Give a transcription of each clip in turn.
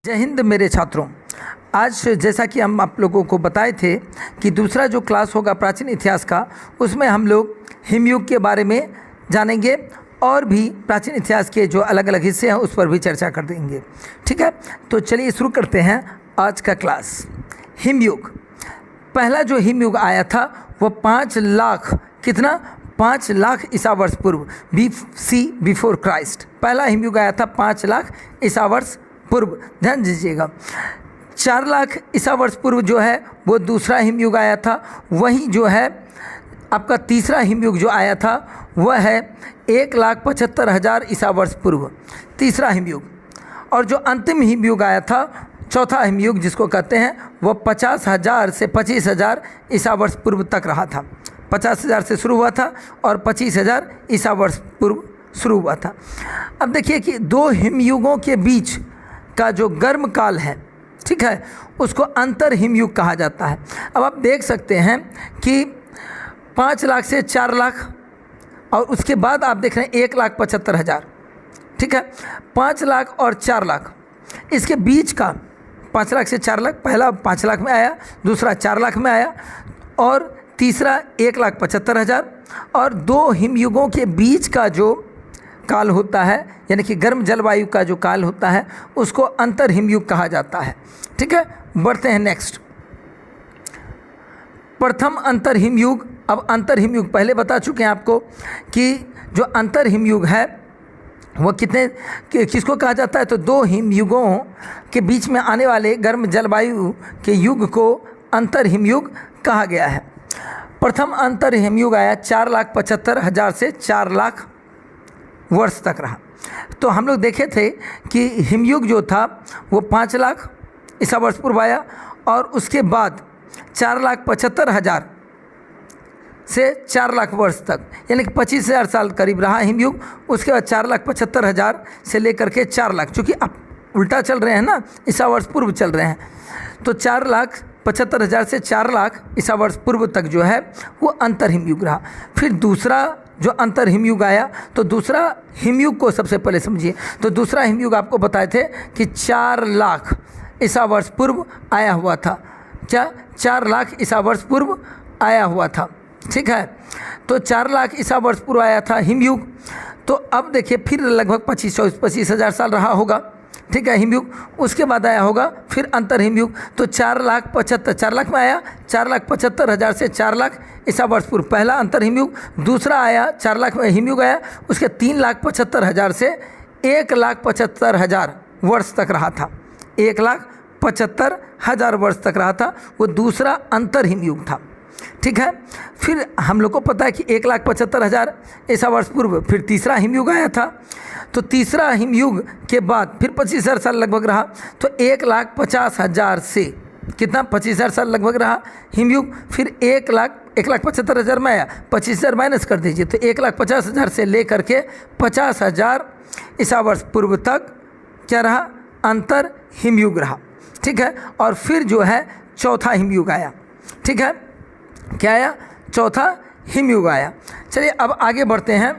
जय हिंद मेरे छात्रों। आज जैसा कि हम आप लोगों को बताए थे कि दूसरा जो क्लास होगा प्राचीन इतिहास का, उसमें हम लोग हिमयुग के बारे में जानेंगे और भी प्राचीन इतिहास के जो अलग अलग हिस्से हैं उस पर भी चर्चा कर देंगे। ठीक है, तो चलिए शुरू करते हैं आज का क्लास। हिमयुग, पहला जो हिमयुग आया था वो 5 लाख 5 लाख ईसा वर्ष पूर्व BC बिफोर क्राइस्ट। पहला हिमयुग आया था 5 लाख ईसा वर्ष पूर्व, ध्यान दीजिएगा। 4 लाख ईसा वर्ष पूर्व जो है वो दूसरा हिमयुग आया था। वहीं जो है आपका तीसरा हिमयुग जो आया था वह है 1,75,000 ईसा वर्ष पूर्व, तीसरा हिमयुग। और जो अंतिम हिमयुग आया था, चौथा हिमयुग जिसको कहते हैं, वो 50,000 से 25,000 ईसा वर्ष पूर्व तक रहा था। 50,000 से शुरू हुआ था और 25,000 ईसा वर्ष पूर्व शुरू हुआ था। अब देखिए कि दो हिमयुगों के बीच का जो गर्म काल है, ठीक है, उसको अंतर हिमयुग कहा जाता है। अब आप देख सकते हैं कि 5 लाख से 4 लाख और उसके बाद आप देख रहे हैं 1,75,000, ठीक है। 5 लाख और 4 लाख, इसके बीच का 5 लाख से 4 लाख, पहला 5 लाख में आया, दूसरा 4 लाख में आया और तीसरा 1,75,000। और दो हिमयुगों के बीच का जो काल होता है, यानी कि गर्म जलवायु का जो काल होता है, उसको अंतर हिमयुग कहा जाता है। ठीक है, बढ़ते हैं नेक्स्ट। प्रथम अंतर हिमयुग। अब अंतर हिमयुग पहले बता चुके हैं आपको कि जो अंतर हिमयुग है वो किसको कहा जाता है, तो दो हिमयुगों के बीच में आने वाले गर्म जलवायु के युग को अंतर हिमयुग कहा गया है। प्रथम अंतर हिमयुग आया 4,75,000 से 4 लाख वर्ष तक रहा। तो हम लोग देखे थे कि हिमयुग जो था वो 5 लाख ईसा वर्ष पूर्व आया और उसके बाद 4,75,000 से 4 लाख वर्ष तक, यानी कि 25,000 साल करीब रहा हिमयुग। उसके बाद 4,75,000 से लेकर के 4 लाख, चूँकि अब उल्टा चल रहे हैं ना, ईसा वर्ष पूर्व चल रहे हैं, तो 4,75,000 से 4 लाख ईसा वर्ष पूर्व तक जो है वो अंतर हिमयुग रहा। फिर दूसरा जो अंतर हिमयुग आया, तो दूसरा हिमयुग को सबसे पहले समझिए। तो दूसरा हिमयुग आपको बताए थे कि 4 लाख ईसा वर्ष पूर्व आया हुआ था। क्या 4 लाख ईसा वर्ष पूर्व आया हुआ था, ठीक है। तो 4 लाख ईसा वर्ष पूर्व आया था हिमयुग। तो अब देखिए फिर लगभग 25,000 साल रहा होगा, ठीक है, हिमयुग। उसके बाद आया होगा फिर अंतर हिमयुग। तो 4 लाख में आया 4,75,000 से 4 लाख ईसा वर्ष पूर्व, पहला अंतर हिमयुग। दूसरा आया 4 लाख में हिमयुग आया, उसके 3,75,000 से 1,75,000 वर्ष तक रहा था। 1,75,000 वर्ष तक रहा था, वो दूसरा अंतर हिमयुग था, ठीक है। फिर हम लोग को पता है कि 1,75,000 ईसा वर्ष पूर्व फिर तीसरा हिमयुग आया था। तो तीसरा हिमयुग के बाद फिर 25,000 साल लगभग रहा। तो 1,50,000 से कितना, 25,000 साल लगभग रहा हिमयुग। फिर 1,75,000 में आया, 25,000 माइनस कर दीजिए, तो 1,50,000 से लेकर के 50,000 ईसा वर्ष पूर्व तक क्या रहा, अंतर हिमयुग रहा, ठीक है। और फिर जो है चौथा हिमयुग आया, ठीक है। क्या आया, चौथा हिमयुग आया। चलिए अब आगे बढ़ते हैं।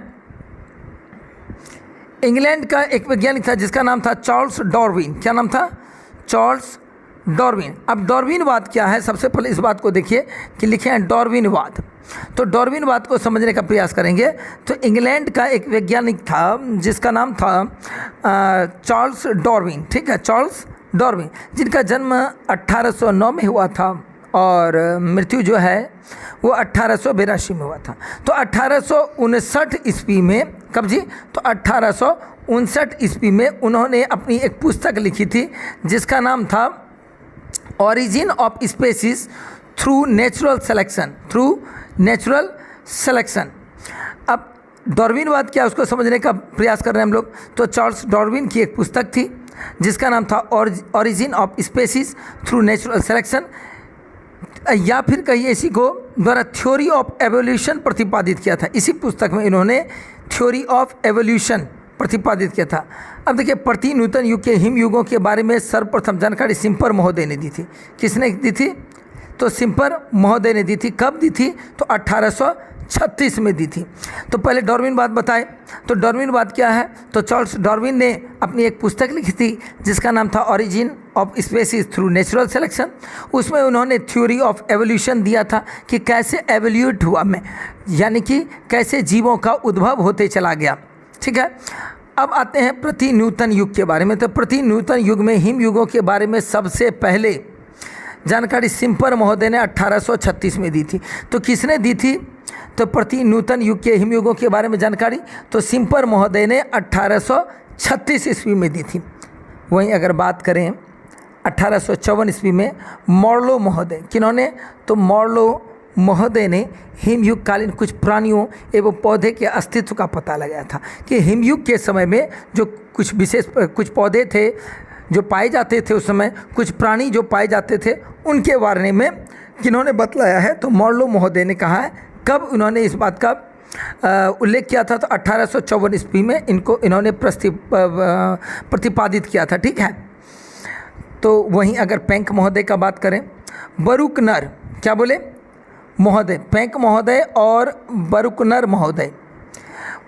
इंग्लैंड का एक वैज्ञानिक था जिसका नाम था चार्ल्स डार्विन। क्या नाम था, चार्ल्स डार्विन। अब डार्विनवाद क्या है, सबसे पहले इस बात को देखिए कि लिखे हैं डार्विनवाद। तो डार्विनवाद को समझने का प्रयास करेंगे। तो इंग्लैंड का एक वैज्ञानिक था जिसका नाम था चार्ल्स डार्विन, ठीक है, चार्ल्स डार्विन, जिनका जन्म 1809 में हुआ था और मृत्यु जो है वो 1882 में हुआ था। तो 1859 ईस्वी में, कब जी, तो 1859 ईस्वी में उन्होंने अपनी एक पुस्तक लिखी थी जिसका नाम था origin of species through natural selection. अब डार्विनवाद क्या, उसको समझने का प्रयास कर रहे हैं हम लोग। तो चार्ल्स डार्विन की एक पुस्तक थी जिसका नाम था origin of species through natural selection, या फिर कहिए इसी को द्वारा थ्योरी ऑफ एवोल्यूशन प्रतिपादित किया था। इसी पुस्तक में इन्होंने थ्योरी ऑफ एवोल्यूशन प्रतिपादित किया था। अब देखिए, प्रति नूतन युग के हिमयुगों के बारे में सर्वप्रथम जानकारी सिम्पर महोदय ने दी थी। किसने दी थी, तो सिम्पर महोदय ने दी थी। कब दी थी, तो 1936 में दी थी। तो पहले डार्विनवाद बताए। तो डार्विनवाद क्या है? तो चार्ल्स डार्विन ने अपनी एक पुस्तक लिखी थी जिसका नाम था origin of species through natural selection. उसमें उन्होंने थ्योरी ऑफ एवोल्यूशन दिया था कि कैसे एवोल्यूट हुआ में, यानी कि कैसे जीवों का उद्भव होते चला गया। ठीक है, अब आते हैं प्रति न्यूटन युग के बारे में। तो प्रति न्यूटन युग में हिम युगों के बारे में सबसे पहले जानकारी सिम्पर महोदय ने 1836 में दी थी। तो किसने दी थी? तो प्रति न्यूटन युग के हिमयुगों के बारे में जानकारी तो सिम्पर महोदय ने 1836 ईस्वी में दी थी। वहीं अगर बात करें 1854 ईस्वी में मॉर्लो महोदय, किन्होंने? तो मॉर्लो महोदय ने हिमयुग कालीन कुछ प्राणियों एवं पौधे के अस्तित्व का पता लगाया था कि हिमयुग के समय में जो कुछ विशेष कुछ पौधे थे जो पाए जाते थे, उस समय कुछ प्राणी जो पाए जाते थे, उनके बारे में किन्होंने बतलाया है? तो मॉर्लो महोदय ने कहा है। कब उन्होंने इस बात का उल्लेख किया था? तो 1854 ईस्वी में इन्होंने प्रतिपादित किया था। ठीक है, तो वहीं अगर पैंक महोदय का बात करें, बरुकनर, क्या बोले महोदय? पैंक महोदय और बरुकनर महोदय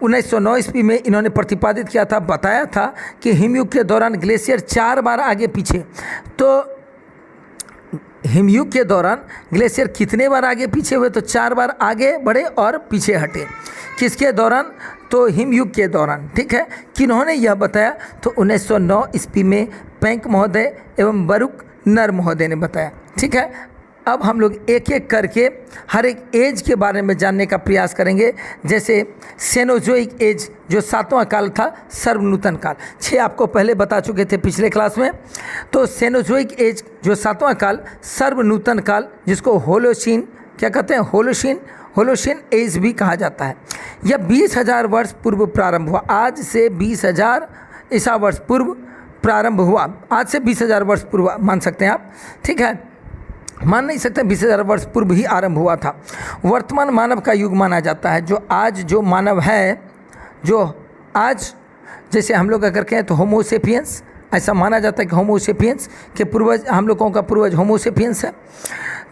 1909 ईस्वी में इन्होंने प्रतिपादित किया था, बताया था कि हिमयुग के दौरान ग्लेशियर 4 बार आगे पीछे। तो हिमयुग के दौरान ग्लेशियर कितने बार आगे पीछे हुए? तो 4 बार आगे बढ़े और पीछे हटे। किसके दौरान? तो हिमयुग के दौरान। ठीक है, किन्होंने यह बताया? तो 1909 ईस्वी में पैंक महोदय एवं बरुकनर महोदय ने बताया। ठीक है, अब हम लोग एक एक करके हर एक एज के बारे में जानने का प्रयास करेंगे। जैसे सेनोजोइक एज जो 7वां काल था, सर्वनूतन काल 6 आपको पहले बता चुके थे पिछले क्लास में। तो सेनोजोइक एज जो 7वां काल, सर्वनूतन काल, जिसको होलोशीन क्या कहते हैं? होलोशीन एज भी कहा जाता है। यह 20,000 वर्ष पूर्व प्रारंभ हुआ। आज से 20,000 ईसा वर्ष पूर्व प्रारंभ हुआ। आज से 20,000 वर्ष पूर्व मान सकते हैं आप। ठीक है, मान नहीं सकते, 20,000 वर्ष पूर्व ही आरंभ हुआ था। वर्तमान मानव का युग माना जाता है। जो आज जो मानव है, जो आज जैसे हम लोग अगर कहें तो होमोसेपियंस, ऐसा माना जाता है कि होमोसेपियंस के पूर्वज, हम लोगों का पूर्वज होमोसेपियंस है।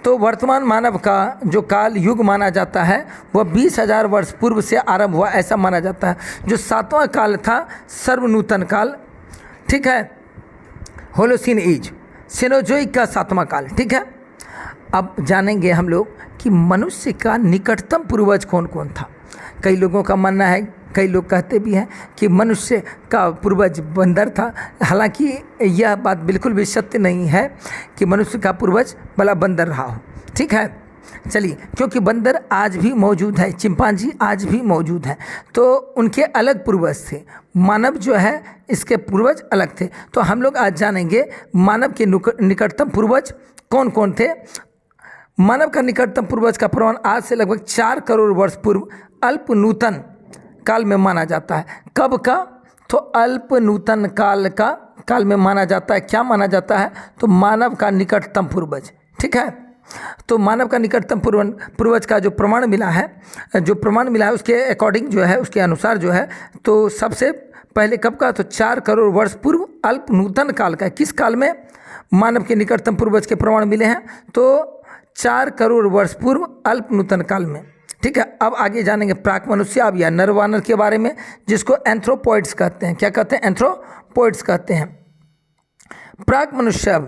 तो वर्तमान मानव का जो काल युग माना जाता है वह 20,000 वर्ष पूर्व से आरंभ हुआ, ऐसा माना जाता है। जो 7वां काल था, सर्वनूतन काल, ठीक है, होलोसीन एज, सेनोजोइक का 7वां काल। ठीक है, अब जानेंगे हम लोग कि मनुष्य का निकटतम पूर्वज कौन कौन था। कई लोगों का मानना है, कई लोग कहते भी हैं कि मनुष्य का पूर्वज बंदर था। हालांकि यह बात बिल्कुल भी सत्य नहीं है कि मनुष्य का पूर्वज भला बंदर रहा हो। ठीक है, चलिए, क्योंकि बंदर आज भी मौजूद है, चिंपांजी आज भी मौजूद हैं, तो उनके अलग पूर्वज थे। मानव जो है इसके पूर्वज अलग थे। तो हम लोग आज जानेंगे मानव के निकटतम पूर्वज कौन कौन थे। मानव का निकटतम पूर्वज का प्रमाण आज से लगभग 4 करोड़ वर्ष पूर्व अल्प नूतन काल में माना जाता है। कब का? तो अल्प नूतन काल में माना जाता है। क्या माना जाता है? तो मानव का निकटतम पूर्वज। ठीक है, तो मानव का निकटतम पूर्वज का जो प्रमाण मिला है, उसके अकॉर्डिंग जो है, उसके अनुसार जो है, तो सबसे पहले कब का? तो 4 करोड़ वर्ष पूर्व अल्प नूतन काल का। किस काल में मानव के निकटतम पूर्वज के प्रमाण मिले हैं? तो 4 करोड़ वर्ष पूर्व अल्प नूतन काल में। ठीक है, अब आगे जानेंगे प्राक मनुष्य या नरवानर के बारे में, जिसको एंथ्रोपॉइड्स कहते हैं। क्या कहते हैं? एंथ्रोपॉइड्स कहते हैं। प्राक मनुष्य,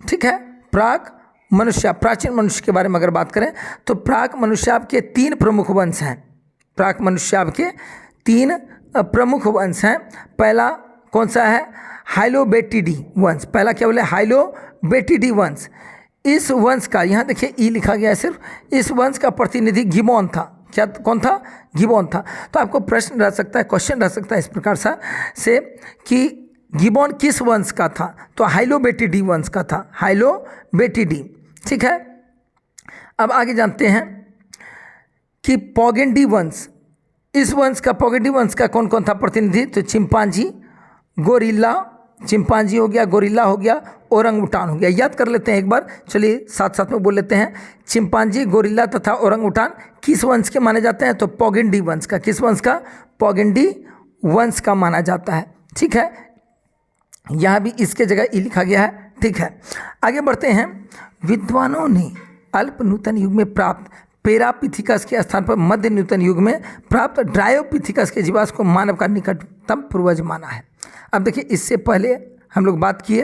ठीक है, प्राक मनुष्य, प्राचीन मनुष्य के बारे में अगर बात करें तो प्राक मनुष्य के 3 प्रमुख वंश हैं। प्राक मनुष्य के 3 प्रमुख वंश हैं। पहला कौन सा है? हाइलोबेटिडी वंश। पहला क्या बोले? हाइलोबेटिडी वंश। इस वंश का, यहाँ देखिए ई लिखा गया है सिर्फ, इस वंश का प्रतिनिधि गिबॉन था। क्या कौन था? गिबॉन था। तो आपको प्रश्न रह सकता है, क्वेश्चन रह सकता है इस प्रकार से कि गिबॉन किस वंश का था? तो हाइलोबेटिडी वंश का था, हाइलोबेटिडी। ठीक है, अब आगे जानते हैं कि पॉगेंडी वंश, इस वंश का, पॉगेंडी वंश का कौन कौन था प्रतिनिधि? तो चिंपांजी, गोरिल्ला, चिंपांजी हो गया, गोरिल्ला हो गया, ओरंगुटान हो गया। याद कर लेते हैं एक बार, चलिए साथ साथ में बोल लेते हैं। चिंपांजी, गोरिल्ला तथा ओरंगुटान किस वंश के माने जाते हैं? तो पॉगेंडी वंश का। किस वंश का? पॉगेंडी वंश का माना जाता है। ठीक है, यहाँ भी इसके जगह ई लिखा गया है। ठीक है, आगे बढ़ते हैं। विद्वानों ने अल्प नूतन युग में प्राप्त पेरापिथिकस के स्थान पर मध्य न्यूतन युग में प्राप्त ड्रायोपिथिकस के जीवाश्म को मानव का निकटतम पूर्वज माना है। अब देखिए, इससे पहले हम लोग बात किए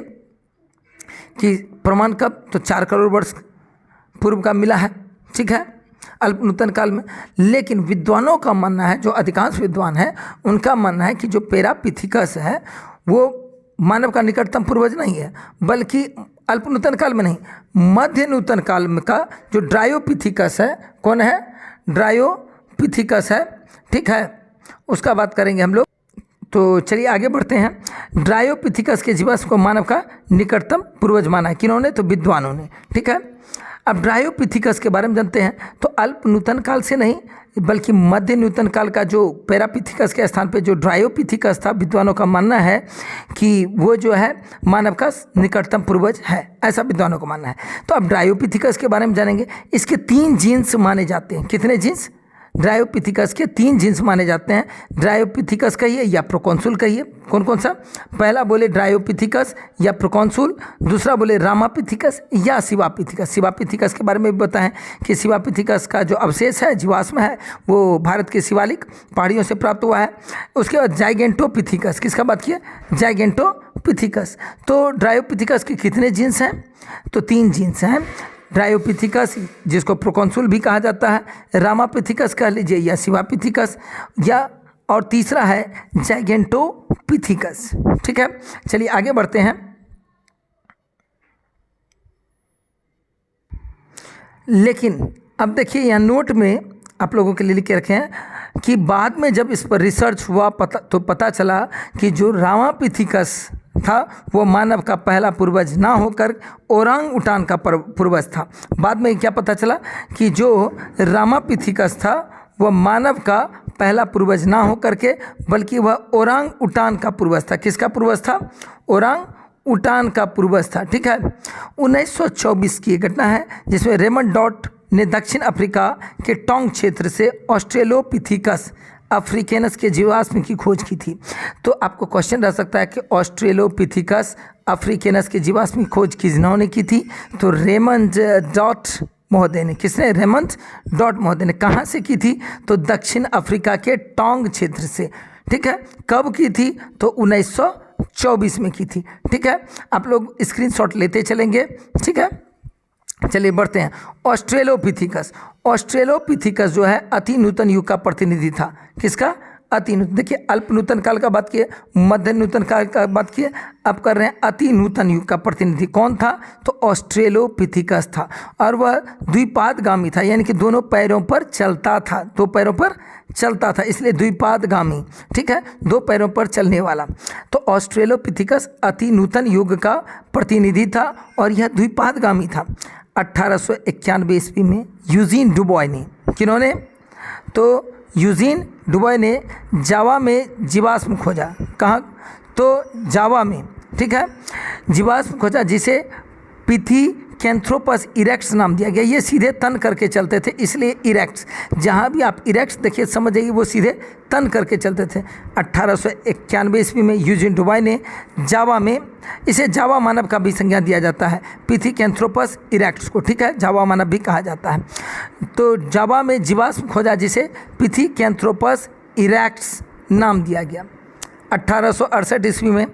कि प्रमाण कब, तो 4 करोड़ वर्ष पूर्व का मिला है, ठीक है, अल्प नूतन काल में। लेकिन विद्वानों का मानना है, जो अधिकांश विद्वान हैं उनका मानना है कि जो पेरापिथिकस है वो मानव का निकटतम पूर्वज नहीं है, बल्कि अल्प नूतन काल में नहीं, मध्य नूतन काल में का जो ड्रायोपिथिकस है, कौन है, ड्रायोपिथिकस है, ठीक है, उसका बात करेंगे हम लोग। तो चलिए आगे बढ़ते हैं। ड्रायोपिथिकस के जीवाश्म को मानव का निकटतम पूर्वज माना है, किन्होंने, तो विद्वानों ने, ठीक है। अब ड्रायोपिथिकस के बारे में जानते हैं, तो अल्प नूतन काल से नहीं बल्कि मध्य नूतन काल का जो पेरापिथिकस के स्थान पे जो ड्रायोपिथिकस था, विद्वानों का मानना है कि वो जो है मानव का निकटतम पूर्वज है, ऐसा विद्वानों का मानना है। तो अब ड्रायोपिथिकस के बारे में जानेंगे। इसके 3 जीन्स माने जाते हैं। कितने जीन्स? ड्रायोपिथिकस के 3 जीन्स माने जाते हैं। ड्रायोपिथिकस कहिए या प्रोकॉन्सुल कहिए, कौन कौन सा? पहला बोले ड्रायोपिथिकस या प्रोकॉन्सुल, दूसरा बोले रामापिथिकस या शिवापिथिकस। शिवापिथिकस के बारे में भी बताएं कि शिवापिथिकस का जो अवशेष है, जीवाश्म है, वो भारत के शिवालिक पहाड़ियों से प्राप्त हुआ है। उसके बाद जाइगेंटोपिथिकस, किसका बात किया? जाइगेंटोपिथिकस। तो ड्रायोपिथिकस के कितने जीन्स हैं? तो 3 जीन्स हैं। ड्रायोपिथिकस, जिसको प्रोकॉन्सुल भी कहा जाता है, रामापिथिकस कह लीजिए या शिवापिथिकस, या और तीसरा है जाइगेंटोपिथिकस, ठीक है। चलिए आगे बढ़ते हैं। लेकिन अब देखिए, यहाँ नोट में आप लोगों के लिए लिख के रखे हैं कि बाद में जब इस पर रिसर्च हुआ पता चला कि जो रामापिथिकस था वो मानव का पहला पूर्वज ना होकर ओरांग उटान का पूर्वज था। बाद में क्या पता चला कि जो रामापिथिकस था वह मानव का पहला पूर्वज ना होकर के बल्कि वह ओरांग उटान का पूर्वज था। किसका पूर्वज था? ओरांग उटान का पूर्वज था, ठीक है। 1924 की घटना है जिसमें रेमंड डॉट ने दक्षिण अफ्रीका के टोंग क्षेत्र से ऑस्ट्रेलोपिथिकस अफ्रीकेनस के जीवाश्म की खोज की थी। तो आपको क्वेश्चन रह सकता है कि ऑस्ट्रेलोपिथिकस अफ्रीकेनस के जीवाश्म की खोज किन्होंने की थी? तो रेमंड डॉट महोदय ने। किसने? रेमंड डॉट महोदय ने। कहाँ से की थी? तो दक्षिण अफ्रीका के टोंग क्षेत्र से, ठीक है। कब की थी? तो 1924 में की थी, ठीक है। आप लोग स्क्रीनशॉट लेते चलेंगे, ठीक है। चलिए बढ़ते हैं। ऑस्ट्रेलोपिथिकस, ऑस्ट्रेलोपिथिकस जो है अति नूतन युग का प्रतिनिधि था। किसका? अति नूतन। देखिए, अल्प नूतन काल का बात किए, मध्य नूतन काल का बात किए, अब कर रहे हैं अति नूतन युग का प्रतिनिधि। कौन था? तो ऑस्ट्रेलोपिथिकस था, और वह द्विपादगामी था, यानी कि दोनों पैरों पर चलता था, 2 पैरों पर चलता था, इसलिए द्विपादगामी, ठीक है, 2 पैरों पर चलने वाला। तो ऑस्ट्रेलोपिथिकस अति नूतन युग का प्रतिनिधि था और यह द्विपादगामी था। 1891 ईस्वी में यूजीन डुबॉय ने, किन्होंने? तो यूजीन डुबॉय ने जावा में जीवाश्म खोजा। कहाँ? तो जावा में, ठीक है, जीवाश्म खोजा जिसे पिथिकैंथ्रोपस इरेक्ट्स नाम दिया गया। ये सीधे तन करके चलते थे, इसलिए इरेक्ट्स। जहाँ भी आप इरेक्ट्स देखिए समझ जाइए वो सीधे तन करके चलते थे। 1891 ईस्वी में यूजीन डुबॉय ने जावा में, इसे जावा मानव का भी संज्ञा दिया जाता है, पिथिकैंथ्रोपस इरेक्ट्स को, ठीक है, जावा मानव भी कहा जाता है। तो जावा में जीवाश्म खोजा जिसे पिथिकैंथ्रोपस इरेक्ट्स नाम दिया गया। 1868 ईस्वी में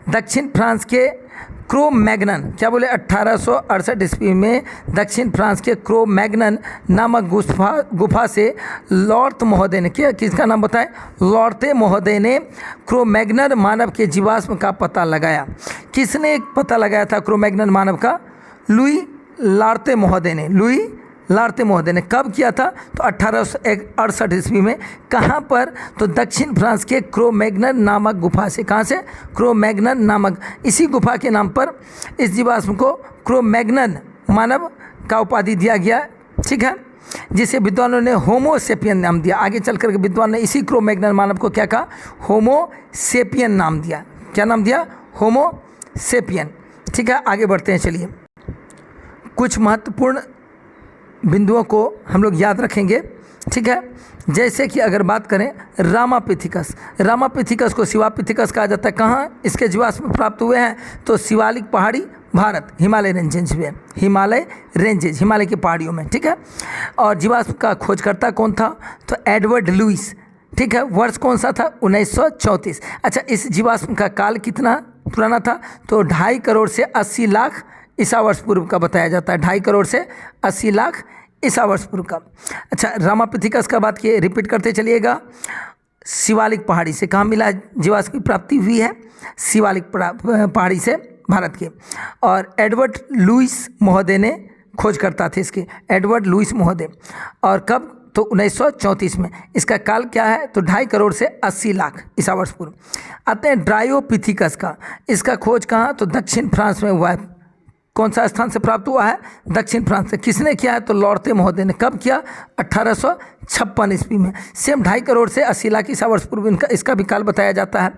दक्षिण फ्रांस के क्रो मैग्नन, क्या बोले? 1868 ईस्वी में दक्षिण फ्रांस के क्रो मैग्नन नामक गुफा से लॉर्ते महोदय ने, क्या किसका नाम बताएं? लॉर्ते महोदय ने क्रो मैग्नन मानव के जीवाश्म का पता लगाया। किसने पता लगाया था क्रो मैग्नन मानव का? लुई लार्ते महोदय ने। लुई लार्ते महोदय ने कब किया था? तो 1868 ईस्वी में। कहाँ पर? तो दक्षिण फ्रांस के क्रो मैग्नन नामक गुफा से। कहाँ से? क्रो मैग्नन नामक, इसी गुफा के नाम पर इस जीवाश्म को क्रो मैग्नन मानव का उपाधि दिया गया, ठीक है, जिसे विद्वानों ने होमो सेपियन नाम दिया। आगे चल कर के विद्वान ने इसी क्रो मैग्नन मानव को क्या कहा? होमो सेपियन नाम दिया। क्या नाम दिया? होमो सेपियन, ठीक है। आगे बढ़ते हैं, चलिए कुछ महत्वपूर्ण बिंदुओं को हम लोग याद रखेंगे, ठीक है। जैसे कि अगर बात करें रामापिथिकस, रामापिथिकस को शिवापिथिकस कहा जाता है। कहाँ इसके जीवाश्म प्राप्त हुए हैं? तो शिवालिक पहाड़ी भारत हिमालय रेंजेज में, हिमालय रेंजेज, हिमालय की पहाड़ियों में, ठीक है। और जीवाश्म का खोजकर्ता कौन था? तो एडवर्ड लुईस, ठीक है। वर्ष कौन सा था? 1934। अच्छा, इस जीवाश्म का काल कितना पुराना था? तो 2.5 करोड़ से 80 लाख ईसा वर्ष पूर्व का बताया जाता है। 2.5 करोड़ से 80 लाख ईसा वर्ष पूर्व का। अच्छा, रामापिथिकस का बात किए, रिपीट करते चलिएगा। शिवालिक पहाड़ी से कहाँ मिला जीवाश्म की प्राप्ति हुई है? शिवालिक पहाड़ी से, भारत के। और एडवर्ड लुईस महोदय ने खोज करता थे इसके, एडवर्ड लुईस महोदय। और कब? तो 1934 में। इसका काल क्या है? तो 2.5 करोड़ से 80 लाख ईसा वर्ष पूर्व। आते हैं ड्रायोपिथिकस का। इसका खोज कहाँ? तो दक्षिण फ्रांस में हुआ है। कौन सा स्थान से प्राप्त हुआ है? दक्षिण फ्रांस से। किसने किया है? तो लॉर्ते महोदय ने। कब किया? 1856 ईस्वी में। सेम 2.5 करोड़ से 80 लाख ईसा वर्ष पूर्व इसका भी काल बताया जाता है।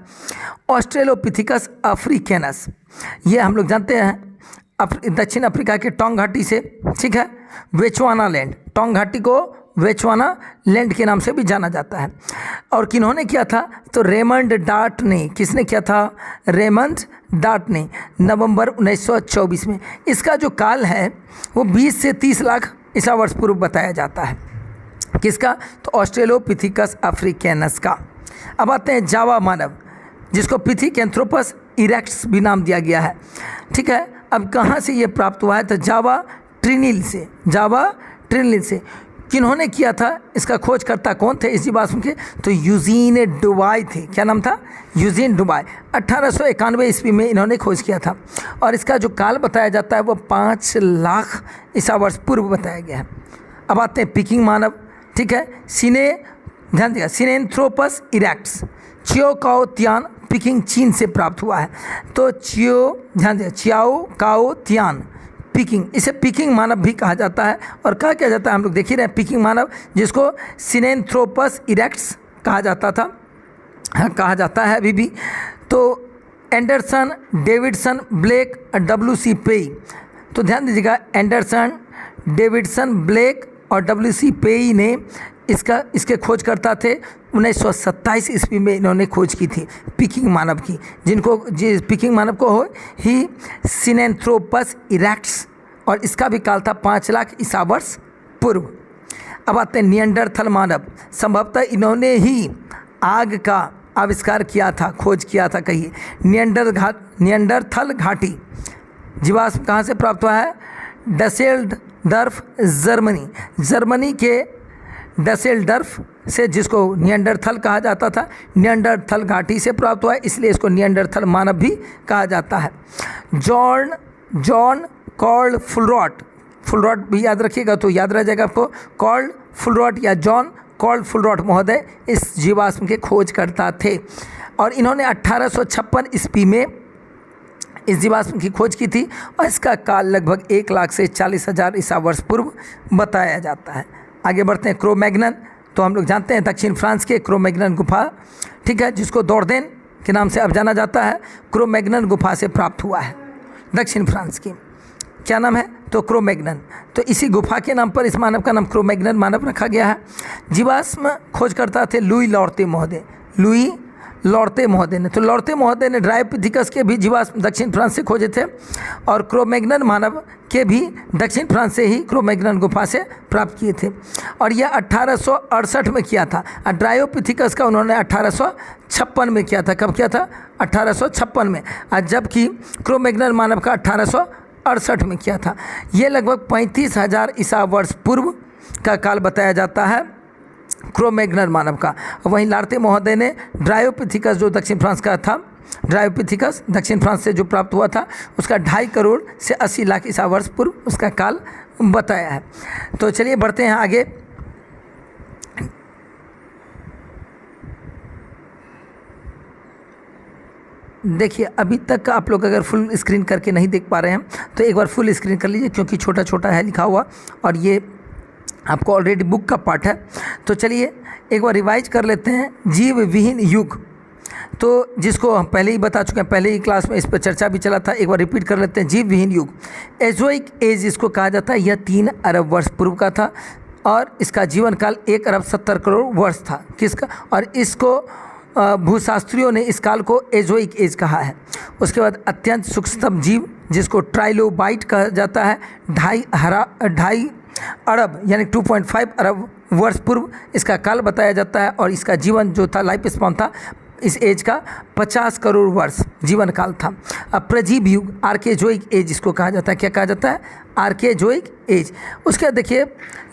ऑस्ट्रेलोपिथिकस अफ्रीकैनस, ये हम लोग जानते हैं दक्षिण अफ्रीका के टोंग घाटी से, ठीक है। वेचवाना लैंड, टोंग घाटी को वेचवाना लैंड के नाम से भी जाना जाता है। और किन्होंने किया था? तो रेमंड डार्ट ने। किसने किया था? रेमंड डार्ट ने, नवंबर 1924 में। इसका जो काल है वो 20 से 30 लाख ईसा वर्ष पूर्व बताया जाता है। किसका? तो ऑस्ट्रेलोपिथिकस अफ्रीकैनस का। अब आते हैं जावा मानव, जिसको पिथिकैंथ्रोपस इरेक्टस भी नाम दिया गया है, ठीक है। अब कहाँ से ये प्राप्त हुआ है? तो जावा ट्रिनिल से, जावा ट्रिनिल से। किन्होंने किया था? इसका खोजकर्ता कौन थे इस जीवाश्म के? तो यूजीन डुबाई थे। क्या नाम था? यूजीन डुबाई। 1891 ईस्वी में इन्होंने खोज किया था। और इसका जो काल बताया जाता है वो 5 लाख ईसा वर्ष पूर्व बताया गया है। अब आते हैं पिकिंग मानव, ठीक है। ध्यान दिया, सिनेंथ्रोपस इरेक्टस, चियो काओ तियान पिकिंग चीन से प्राप्त हुआ है। तो ध्यान दिया, चियाओ काओ तियान पिकिंग, इसे पिकिंग मानव भी कहा जाता है। और कहा क्या जाता है? हम लोग देख ही रहे हैं पिकिंग मानव, जिसको सिनेंथ्रोपस इरेक्टस कहा जाता था, कहा जाता है अभी भी। तो एंडरसन, डेविडसन, ब्लेक, WC पेई। तो ध्यान दीजिएगा, एंडरसन, डेविडसन, ब्लेक और WC पेई ने इसके खोजकर्ता थे। 1927 ईस्वी में इन्होंने खोज की थी पिकिंग मानव की, पिकिंग मानव को हो ही सिनेंथ्रोपस इरेक्टस। और इसका भी काल था 5 लाख ईसा वर्ष पूर्व। अब आते हैं निएंडरथल मानव। संभवतः इन्होंने ही आग का आविष्कार किया था, खोज किया था। कहिए, निएंडरथल घाटी जीवाश्म कहाँ से प्राप्त हुआ है? डसेल्डर्फ, जर्मनी। जर्मनी के डसेल्डर्फ से, जिसको निएंडरथल कहा जाता था, निएंडरथल घाटी से प्राप्त हुआ है, इसलिए इसको निएंडरथल मानव भी कहा जाता है। जॉन कॉल्ड फुलरॉट भी याद रखिएगा, तो याद रह जाएगा आपको। कॉल्ड फुलरॉट या जॉन कॉल्ड फुलरॉट महोदय इस जीवाश्म के खोजकर्ता थे। और इन्होंने 1856 ईस्वी में इस जीवाश्म की खोज की थी। और इसका काल लगभग 1 लाख से 40,000 ईसा वर्ष पूर्व बताया जाता है। आगे बढ़ते हैं क्रो-मैग्नन। तो हम लोग जानते हैं दक्षिण फ्रांस के क्रो-मैग्नन गुफा, ठीक है, जिसको दोर्देन के नाम से अब जाना जाता है, क्रो-मैग्नन गुफा से प्राप्त हुआ है दक्षिण फ्रांस की। क्या नाम है? तो क्रो-मैग्नन। तो इसी गुफा के नाम पर इस मानव का नाम क्रो-मैग्नन मानव रखा गया है। जीवाश्म खोजकर्ता थे लुई लॉर्ते महोदय, लुई लॉर्ते महोदय ने। तो लॉर्ते महोदय ने ड्रायोपिथिकस के भी जीवाश्म दक्षिण फ्रांस से खोजे थे। और क्रो-मैग्नन मानव के भी दक्षिण फ्रांस से ही क्रो-मैग्नन गुफा से प्राप्त किए थे। और यह 1868 में किया था। और ड्रायोपिथिकस का उन्होंने 1856 में किया था। कब किया था? 1856 में। और जबकि क्रो-मैग्नन मानव का 1868 में किया था। ये लगभग 35,000 ईसा वर्ष पूर्व का काल बताया जाता है क्रो-मैग्नन मानव का। वहीं लार्ते महोदय ने ड्रायोपिथिकस, जो दक्षिण फ्रांस का था, ड्रायोपिथिकस दक्षिण फ्रांस से जो प्राप्त हुआ था, उसका 2.5 करोड़ से 80 लाख ईसा वर्ष पूर्व उसका काल बताया है। तो चलिए बढ़ते हैं आगे। देखिए, अभी तक आप लोग अगर फुल स्क्रीन करके नहीं देख पा रहे हैं तो एक बार फुल स्क्रीन कर लीजिए, क्योंकि छोटा छोटा है लिखा हुआ और ये आपको ऑलरेडी बुक का पार्ट है। तो चलिए एक बार रिवाइज कर लेते हैं। जीव विहीन युग, तो जिसको हम पहले ही बता चुके हैं, पहले ही क्लास में इस पर चर्चा भी चला था, एक बार रिपीट कर लेते हैं। जीव विहीन युग, एजोइक एज इसको कहा जाता है। यह 3 अरब वर्ष पूर्व का था और इसका जीवन काल 1 अरब 70 करोड़ वर्ष था। किसका? और इसको भूशास्त्रियों ने इस काल को एजोइक एज कहा है। उसके बाद अत्यंत सूक्ष्मतम जीव जिसको ट्राइलोबाइट कहा जाता है, 2.5 अरब यानी 2.5 अरब वर्ष पूर्व इसका काल बताया जाता है। और इसका जीवन जो था, लाइफ स्पैन था इस एज का 50 करोड़ वर्ष जीवन काल था। अब प्रजीव युग, आर्केजोइक एज इसको कहा जाता है। क्या कहा जाता है? आर्केजोइक एज। उसके बाद देखिए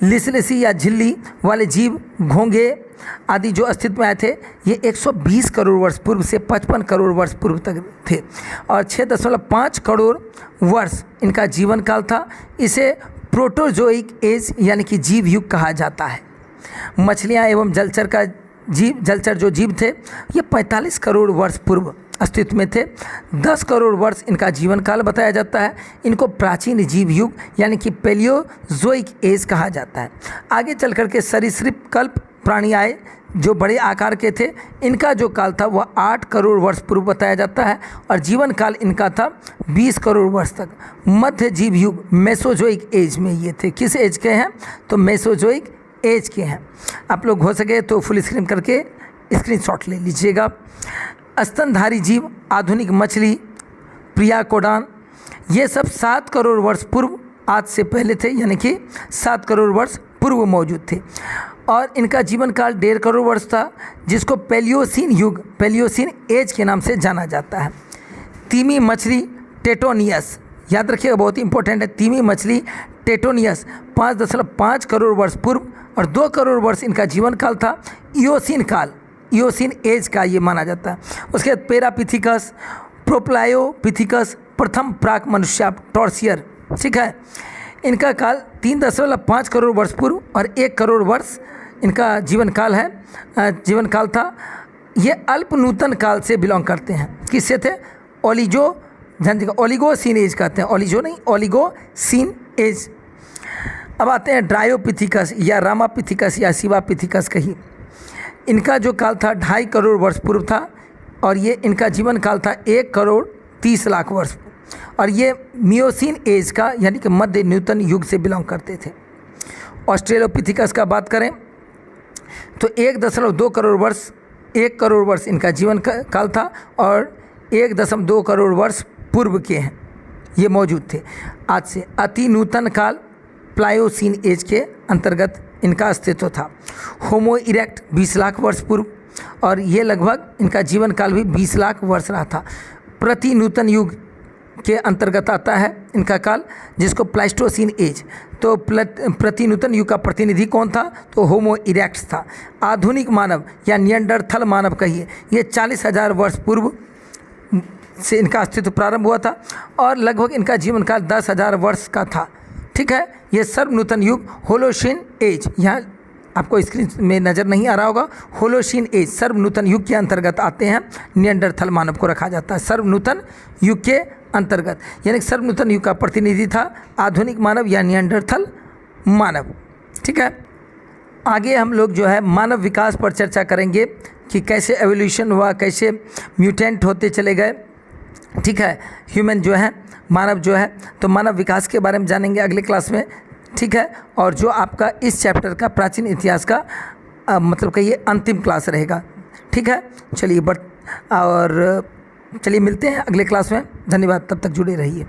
लिसलेसी या झिल्ली वाले जीव, घोंगे आदि जो अस्तित्व में आए थे, ये 120 करोड़ वर्ष पूर्व से 55 करोड़ वर्ष पूर्व तक थे और 6.5 करोड़ वर्ष इनका जीवन काल था। इसे प्रोटोजोइक एज यानी कि जीव युग कहा जाता है। मछलियाँ एवं जलचर जो जीव थे, ये 45 करोड़ वर्ष पूर्व अस्तित्व में थे। 10 करोड़ वर्ष इनका जीवन काल बताया जाता है। इनको प्राचीन जीव युग यानी कि पैलियोजोइक एज कहा जाता है। आगे चल कर के सरीसृप कल्प प्राणी आए जो बड़े आकार के थे। इनका जो काल था वह 8 करोड़ वर्ष पूर्व बताया जाता है और जीवन काल इनका था 20 करोड़ वर्ष तक। मध्य जीव युग मेसोजोइक एज में ये थे। किस एज के हैं? तो मेसोजोइक एज के हैं। आप लोग हो सके तो फुल स्क्रीन करके स्क्रीनशॉट ले लीजिएगा। स्तनधारी जीव, आधुनिक मछली, प्रियाकोडान, ये सब 7 करोड़ वर्ष पूर्व आज से पहले थे, यानी कि 7 करोड़ वर्ष पूर्व मौजूद थे और इनका जीवन काल 1.5 करोड़ वर्ष था, जिसको पैलियोसीन युग, पैलियोसीन एज के नाम से जाना जाता है। तीमी मछली टेटोनियस, याद रखिएगा, बहुत ही इंपॉर्टेंट है। तीमी मछली टेटोनियस 5.5 करोड़ वर्ष पूर्व और 2 करोड़ वर्ष इनका जीवन काल था। इयोसीन काल, इयोसीन एज का ये माना जाता है। उसके बाद पेरापिथिकस, प्रोप्लायोपिथिकस, प्रथम प्राक मनुष्य टॉर्सियर, ठीक है। इनका काल 3.5 करोड़ वर्ष पूर्व और 1 करोड़ वर्ष इनका जीवन काल है, जीवन काल था। ये अल्प नूतन काल से बिलोंग करते हैं। किससे थे? ओलिगोसीन एज कहते हैं, ओलिजो नहीं, ओलिगोसीन एज। अब आते हैं ड्रायोपिथिकस या रामापिथिकस या शिवापिथिकस कही। इनका जो काल था 2.5 करोड़ वर्ष पूर्व था और ये इनका जीवन काल था 1 करोड़ 30 लाख वर्ष और ये मियोसीन एज का यानी कि मध्य न्यूतन युग से बिलोंग करते थे। ऑस्ट्रेलोपिथिकस का बात करें तो 1.2 करोड़ वर्ष, 1 करोड़ वर्ष इनका जीवन काल था और 1.2 करोड़ वर्ष पूर्व के हैं ये मौजूद थे। आज से अति नूतन काल प्लायोसीन एज के अंतर्गत इनका अस्तित्व था। होमो इरेक्ट 20 लाख वर्ष पूर्व और ये लगभग इनका जीवन काल भी 20 लाख वर्ष रहा था। प्रति नूतन युग के अंतर्गत आता है इनका काल, जिसको प्लाइस्टोसीन एज। तो प्रति नूतन युग का प्रतिनिधि कौन था? तो होमो इरेक्ट्स था। आधुनिक मानव या नियंडरथल मानव कहिए, ये 40,000 वर्ष पूर्व से इनका अस्तित्व प्रारंभ हुआ था और लगभग इनका जीवन काल 10,000 वर्ष का था, ठीक है। ये सर्वनूतन युग होलोशीन एज, यहाँ आपको स्क्रीन में नज़र नहीं आ रहा होगा, होलोशीन एज सर्वनूतन युग के अंतर्गत आते हैं। नियंडरथल मानव को रखा जाता है सर्वनूतन युग के अंतर्गत, यानी सर्वनूतन युग का प्रतिनिधि था आधुनिक मानव या नियंडरथल मानव, ठीक है। आगे हम लोग जो है मानव विकास पर चर्चा करेंगे कि कैसे एवोल्यूशन हुआ, कैसे म्यूटेंट होते चले गए, ठीक है। ह्यूमन जो है, मानव जो है, तो मानव विकास के बारे में जानेंगे अगले क्लास में, ठीक है। और जो आपका इस चैप्टर का प्राचीन इतिहास का मतलब कहिए अंतिम क्लास रहेगा, ठीक है। चलिए चलिए मिलते हैं अगले क्लास में। धन्यवाद, तब तक जुड़े रहिए।